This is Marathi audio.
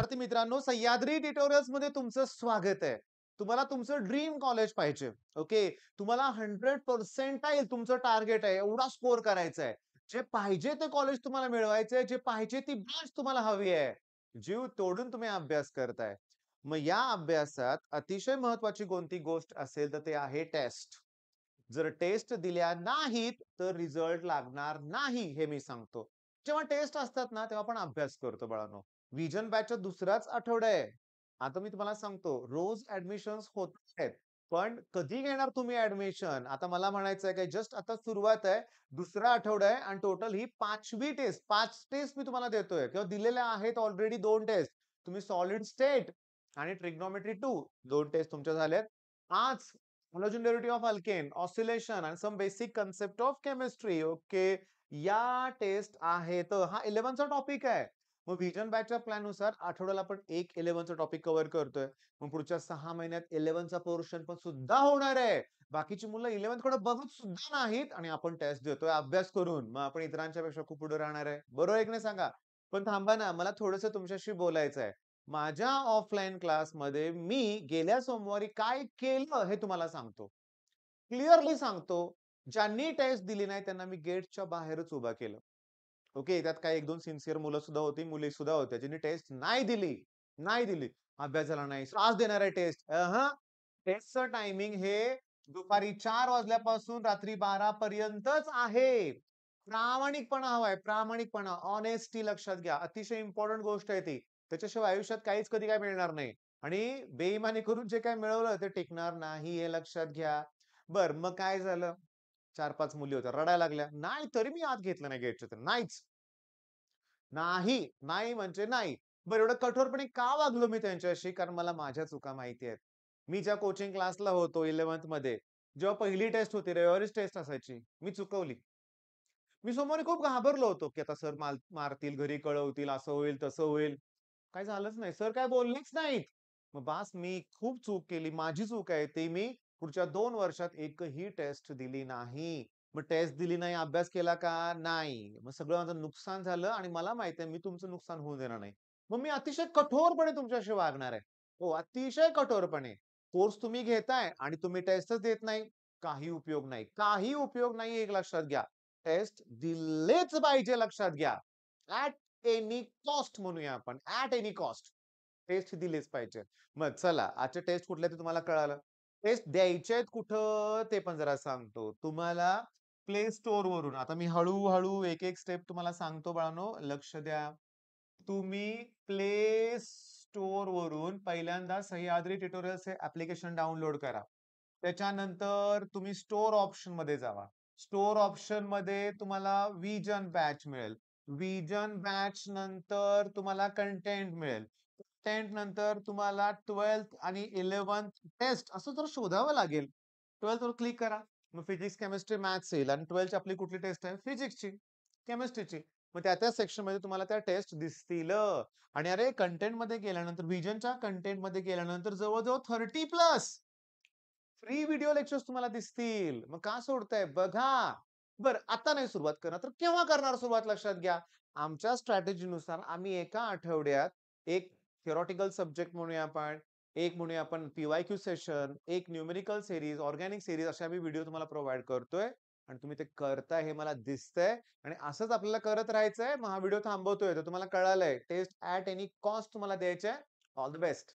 विद्यार्थी मित्रांनो, सह्याद्री ट्युटोरियल्स मध्ये तुमचं स्वागत आहे. तुम्हाला तुमचं ड्रीम कॉलेज पाहिजे. ओके. तुम्हाला 100% तुमचं टार्गेट आहे. एवढा स्कोर करायचा आहे. जे पाहिजे ते कॉलेज तुम्हाला मिळवायचंय. जे पाहिजे ती ब्रांच तुम्हाला हवी आहे. जीव तोडून तुम्ही अभ्यास करताय. मग या अभ्यासात अतिशय महत्त्वाची कोणती गोष्ट असेल तर ते आहे टेस्ट. जर टेस्ट दिल्या नाहीत, तर रिझल्ट लागणार नाही हे मी सांगतो. जेव्हा टेस्ट असतात ना, तेव्हा आपण अभ्यास करतो बाळांनो. व्हिजन बॅचचा दुसराच आठवडा आहे. आता मी तुम्हाला सांगतो, रोज ॲडमिशन्स होत आहेत. पण कधी घेणार तुम्ही ॲडमिशन? आता मला म्हणायचं आहे, की जस्ट आता सुरुवात आहे. दुसरा आठवडा आहे आणि टोटल ही 5वी टेस्ट. 5 टेस्ट मी तुम्हाला देतोय किंवा दिलेल्या आहेत ऑलरेडी 2 टेस्ट. तुम्ही सॉलिड स्टेट आणि ट्रिग्नोमेट्री 2 2 टेस्ट तुमच्या झाल्यात. आज halogen derivative of alkane, oscillation and some basic concept of chemistry. Okay. या टेस्ट आहेत. हा 11चा टॉपिक आहे. मग व्हिजन बॅचच्या प्लॅन नुसार आठवड्याला आपण एक 11चा टॉपिक कव्हर करतोय. मग पुढच्या 6 महिन्यात 11चा पोर्शन पण सुद्धा होणार आहे. बाकीची मुलं 11th कडे बघत सुद्धा नाहीत आणि आपण टेस्ट देतोय अभ्यास करून. मग आपण इतरांच्या पेक्षा खूप पुढे राहणार आहे. बरोबर आहे की नाही सांगा? पण थांबा ना, मला थोडंसं तुमच्याशी बोलायचं आहे. माझ्या ऑफलाईन क्लासमध्ये मी गेल्या सोमवारी काय केलं हे तुम्हाला सांगतो. क्लिअरली सांगतो. ज्यांनी टेस्ट दिली नाही त्यांना मी गेटच्या बाहेरच उभा केलं. ओके. त्यात काही 1-2 सिन्सिअर मुलं सुद्धा होती, मुली सुद्धा होत्या. ज्यांनी टेस्ट नाही दिली. नाही दिली. अभ्यास झाला नाही. आज देणार आहे टेस्ट. टेस्टचं टायमिंग हे दुपारी 4 वाजल्यापासून रात्री 12 पर्यंतच आहे. प्रामाणिकपणा हवाय, प्रामाणिकपणा. ऑनेस्टी लक्षात घ्या. अतिशय इम्पोर्टंट गोष्ट आहे ती. त्याच्याशिवाय आयुष्यात काहीच कधी काय मिळणार नाही. आणि बेईमानी करून जे काही मिळवलं ते टिकणार नाही हे लक्षात घ्या. बरं मग काय झालं? 4-5 मुली होत्या. रडायला लागल्या. नाही तरी मी आत घेतलं नाही गेटच्या तर. नाहीच. नाही, नाही म्हणजे नाही. बरं एवढं कठोरपणे का वागलो मी त्यांच्याशी? कारण मला माझ्या चुका माहिती आहेत. मी ज्या कोचिंग क्लासला होतो 11th मध्ये, जेव्हा पहिली टेस्ट होती, रविवारीच टेस्ट असायची. मी चुकवली. मी सोमवारी खूप घाबरलो होतो, की आता सर मारतील, घरी कळवतील, असं होईल, तसं होईल. काही झालंच नाही. सर काय बोललेच नाहीत. मग बास मी खूप चूक केली. माझी चूक आहे. ती मी पुढच्या 2 वर्षात एकही टेस्ट दिली नाही. मग टेस्ट दिली नाही, अभ्यास केला का? नाही. मग सगळं माझं नुकसान झालं आणि मला माहिती आहे मी तुमचं नुकसान होऊ देणार नाही. मग मी अतिशय कठोरपणे तुमच्याशी वागणार आहे. हो, अतिशय कठोरपणे. कोर्स तुम्ही घेताय आणि तुम्ही टेस्टच देत नाही. काही उपयोग नाही. काही उपयोग नाही एक लक्षात घ्या. टेस्ट दिलेच पाहिजे लक्षात घ्या. ॲट एनी कॉस्ट म्हणूया आपण. At any cost. टेस्ट दिलीच पाहिजे. मग चला आजचे टेस्ट कुठले ते तुम्हाला कळालं. टेस्ट द्यायचे आहेत कुठं ते पण जरा सांगतो. तुम्हाला प्ले स्टोअरवरून आता मी हळू एक-एक स्टेप तुम्हाला सांगतो बाळांनो, लक्ष द्या. तुम्ही प्ले स्टोअरवरून पहिल्यांदा सह्याद्री ट्युटोरियल्स हे ॲप्लिकेशन डाउनलोड करा. त्याच्यानंतर तुम्ही स्टोअर ऑप्शनमध्ये जावा. स्टोअर ऑप्शनमध्ये तुम्हाला व्हिजन बॅच मिळेल. व्हिजन बॅच नंतर तुम्हाला कंटेंट मिळेल. कंटेंट नंतर तुम्हाला 12th आणि 11th टेस्ट असं जर शोधावं लागेल. 12th वर क्लिक करा. मग फिजिक्स, केमिस्ट्री, मॅथ्स येईल आणि 12th ची आपली कुठली टेस्ट आहे? फिजिक्सची, केमिस्ट्रीची. मग त्या सेक्शनमध्ये तुम्हाला त्या टेस्ट दिसतील. आणि अरे कंटेंटमध्ये गेल्यानंतर व्हिजनच्या कंटेंटमध्ये गेल्यानंतर जवळ-जवळ 30 प्लस फ्री व्हिडिओ लेक्चर्स तुम्हाला दिसतील. मग का सोडताय? बघा. बरं आता नाही सुरुवात करणार तर केव्हा करणार सुरुवात लक्षात घ्या. आमच्या स्ट्रॅटेजीनुसार आम्ही एका आठवड्यात एक थियोरेटिकल सब्जेक्ट म्हणूया आपण, एक म्हणूया आपण पी-वाय-क्यू सेशन, एक न्यूमेरिकल सीरीज, ऑर्गॅनिक सीरीज अशा आम्ही व्हिडिओ तुम्हाला प्रोव्हाईड करतोय आणि तुम्ही ते करताय हे मला दिसतंय आणि असंच आपल्याला करत राहायचंय. मग हा व्हिडिओ थांबवतोय. तर तुम्हाला कळालंय टेस्ट ॲट एनी कॉस्ट तुम्हाला द्यायचे ऑल द बेस्ट.